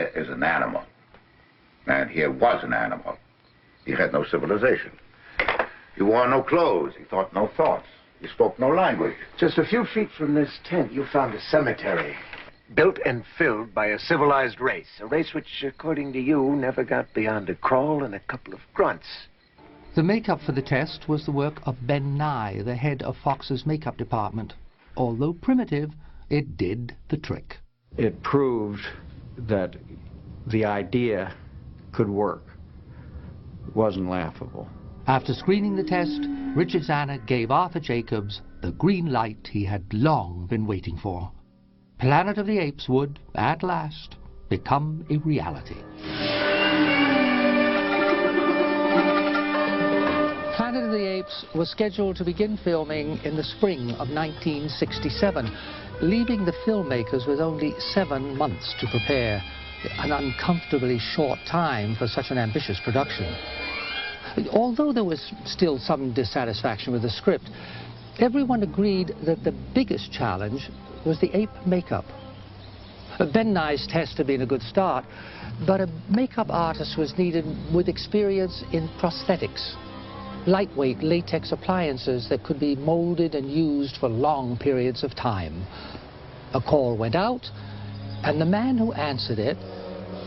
here is an animal. And here was an animal. He had no civilization. He wore no clothes. He thought no thoughts. He spoke no language. Just a few feet from this tent, you found a cemetery. Built and filled by a civilized race. A race which, according to you, never got beyond a crawl and a couple of grunts. The makeup for the test was the work of Ben Nye, the head of Fox's makeup department. Although primitive, it did the trick. It proved that the idea could work. It wasn't laughable. After screening the test, Richard Zanuck gave Arthur Jacobs the green light he had long been waiting for. Planet of the Apes would, at last, become a reality. Planet of the Apes was scheduled to begin filming in the spring of 1967, leaving the filmmakers with only 7 months to prepare, an uncomfortably short time for such an ambitious production. Although there was still some dissatisfaction with the script, everyone agreed that the biggest challenge was the ape makeup. Ben Nye's test had been a good start, but a makeup artist was needed with experience in prosthetics, lightweight latex appliances that could be molded and used for long periods of time. A call went out, and the man who answered it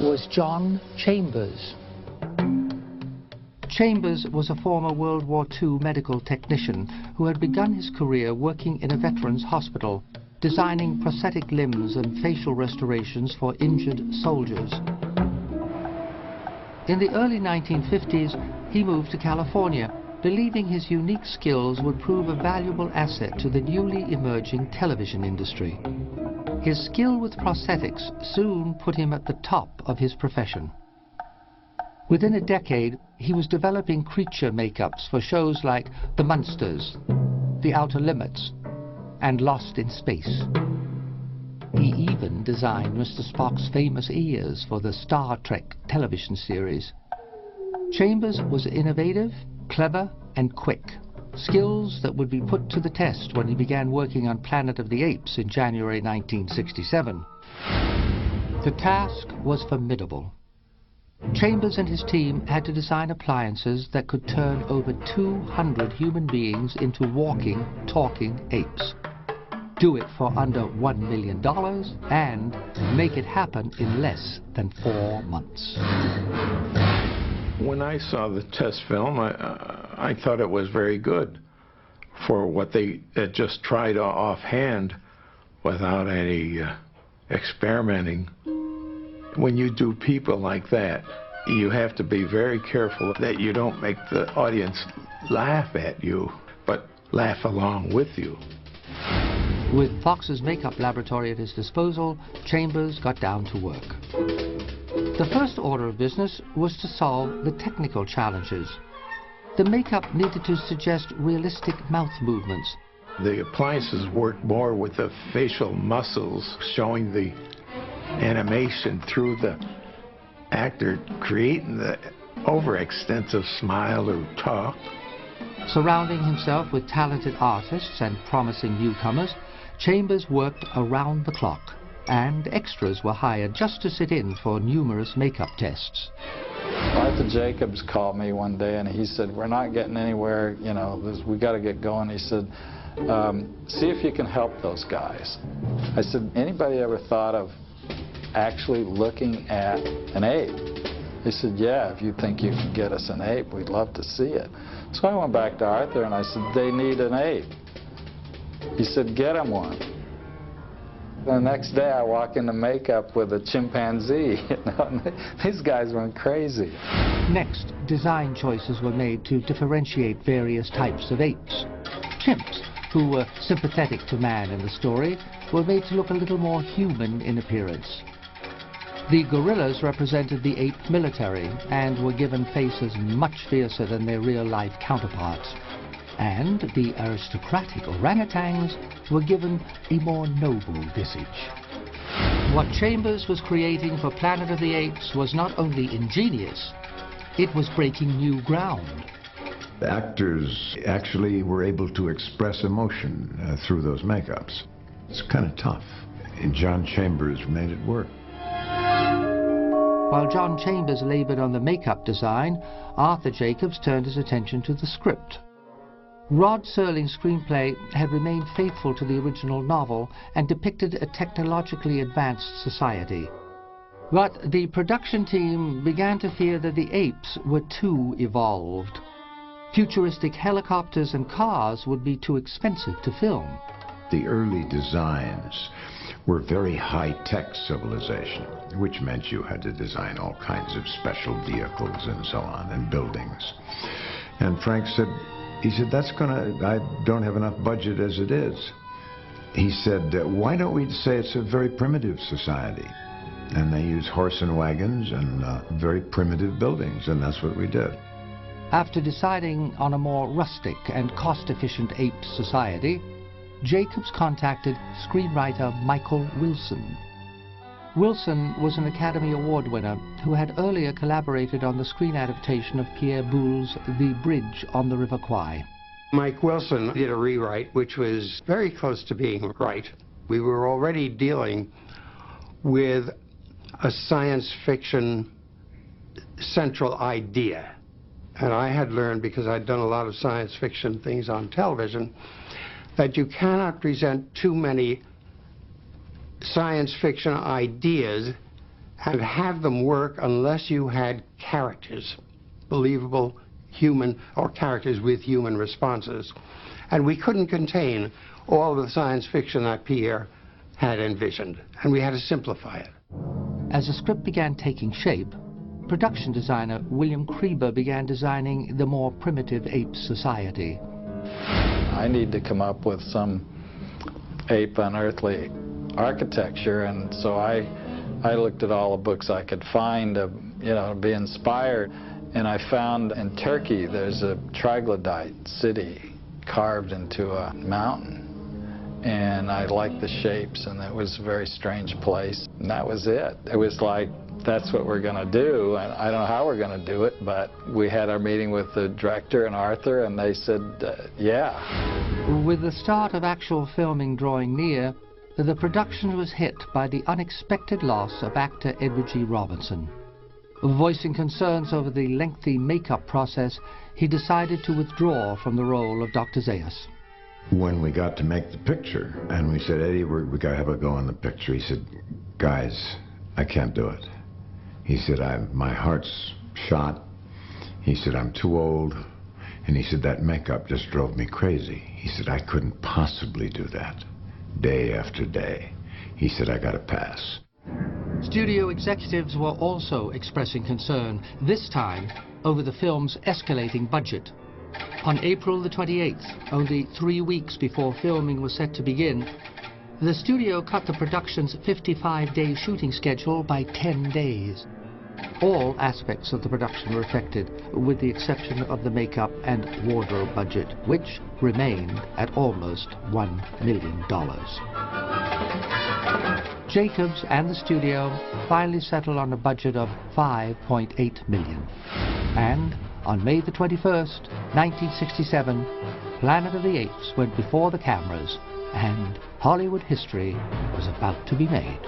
was John Chambers. Chambers was a former World War II medical technician who had begun his career working in a veterans hospital, designing prosthetic limbs and facial restorations for injured soldiers. In the early 1950s, he moved to California, believing his unique skills would prove a valuable asset to the newly emerging television industry. His skill with prosthetics soon put him at the top of his profession. Within a decade, he was developing creature makeups for shows like The Munsters, The Outer Limits, and Lost in Space. He even designed Mr. Spock's famous ears for the Star Trek television series. Chambers was innovative, clever, and quick, skills that would be put to the test when he began working on Planet of the Apes in January 1967. The task was formidable. Chambers and his team had to design appliances that could turn over 200 human beings into walking, talking apes. Do it for under $1 million and make it happen in less than 4 months. When I saw the test film, I thought it was very good for what they had just tried offhand without any experimenting. When you do people like that, you have to be very careful that you don't make the audience laugh at you, but laugh along with you. With Fox's makeup laboratory at his disposal, Chambers got down to work. The first order of business was to solve the technical challenges. The makeup needed to suggest realistic mouth movements. The appliances worked more with the facial muscles, showing the animation through the actor, creating the overextensive smile or talk. Surrounding himself with talented artists and promising newcomers, Chambers worked around the clock, and extras were hired just to sit in for numerous makeup tests. Arthur Jacobs called me one day and he said, "We're not getting anywhere, you know, we got to get going." He said, "See if you can help those guys." I said, "Anybody ever thought of actually looking at an ape?" He said, "Yeah, if you think you can get us an ape, we'd love to see it." So I went back to Arthur and I said, "They need an ape." He said, "Get him one." The next day I walk into makeup with a chimpanzee. You know, and these guys went crazy. Next, design choices were made to differentiate various types of apes. Chimps, who were sympathetic to man in the story, were made to look a little more human in appearance. The gorillas represented the ape military and were given faces much fiercer than their real-life counterparts. And the aristocratic orangutans were given a more noble visage. What Chambers was creating for Planet of the Apes was not only ingenious, it was breaking new ground. The actors actually were able to express emotion through those makeups. It's kind of tough, and John Chambers made it work. While John Chambers labored on the makeup design, Arthur Jacobs turned his attention to the script. Rod Serling's screenplay had remained faithful to the original novel and depicted a technologically advanced society. But the production team began to fear that the apes were too evolved. Futuristic helicopters and cars would be too expensive to film. The early designs were very high-tech civilization, which meant you had to design all kinds of special vehicles and so on, and buildings. And Frank said, I don't have enough budget as it is. He said, why don't we say it's a very primitive society? And they use horse and wagons and very primitive buildings, and that's what we did. After deciding on a more rustic and cost-efficient ape society, Jacobs contacted screenwriter Michael Wilson. Wilson was an Academy Award winner who had earlier collaborated on the screen adaptation of Pierre Boulle's The Bridge on the River Kwai. Mike Wilson did a rewrite which was very close to being right. We were already dealing with a science fiction central idea. And I had learned, because I'd done a lot of science fiction things on television, that you cannot present too many science fiction ideas and have them work unless you had characters, believable human, or characters with human responses. And we couldn't contain all the science fiction that Pierre had envisioned, and we had to simplify it. As the script began taking shape, production designer William Kreber began designing the more primitive ape society. I need to come up with some ape unearthly architecture, and so I looked at all the books I could find to be inspired. And I found in Turkey there's a troglodyte city carved into a mountain. And I liked the shapes, and it was a very strange place. And that was it. It was like, that's what we're going to do. And I don't know how we're going to do it, but we had our meeting with the director and Arthur, and they said, yeah. With the start of actual filming drawing near, the production was hit by the unexpected loss of actor Edward G. Robinson. Voicing concerns over the lengthy makeup process, he decided to withdraw from the role of Dr. Zaius. When we got to make the picture, and we said, Eddie, we got to have a go on the picture, he said, guys, I can't do it. He said, my heart's shot. He said, I'm too old. And he said, that makeup just drove me crazy. He said, I couldn't possibly do that day after day. He said, I got to pass. Studio executives were also expressing concern, this time over the film's escalating budget. On April the 28th, only 3 weeks before filming was set to begin, the studio cut the production's 55-day shooting schedule by 10 days. All aspects of the production were affected, with the exception of the makeup and wardrobe budget, which remained at almost $1 million. Jacobs and the studio finally settled on a budget of $5.8 million. And on May the 21st, 1967, Planet of the Apes went before the cameras, and Hollywood history was about to be made.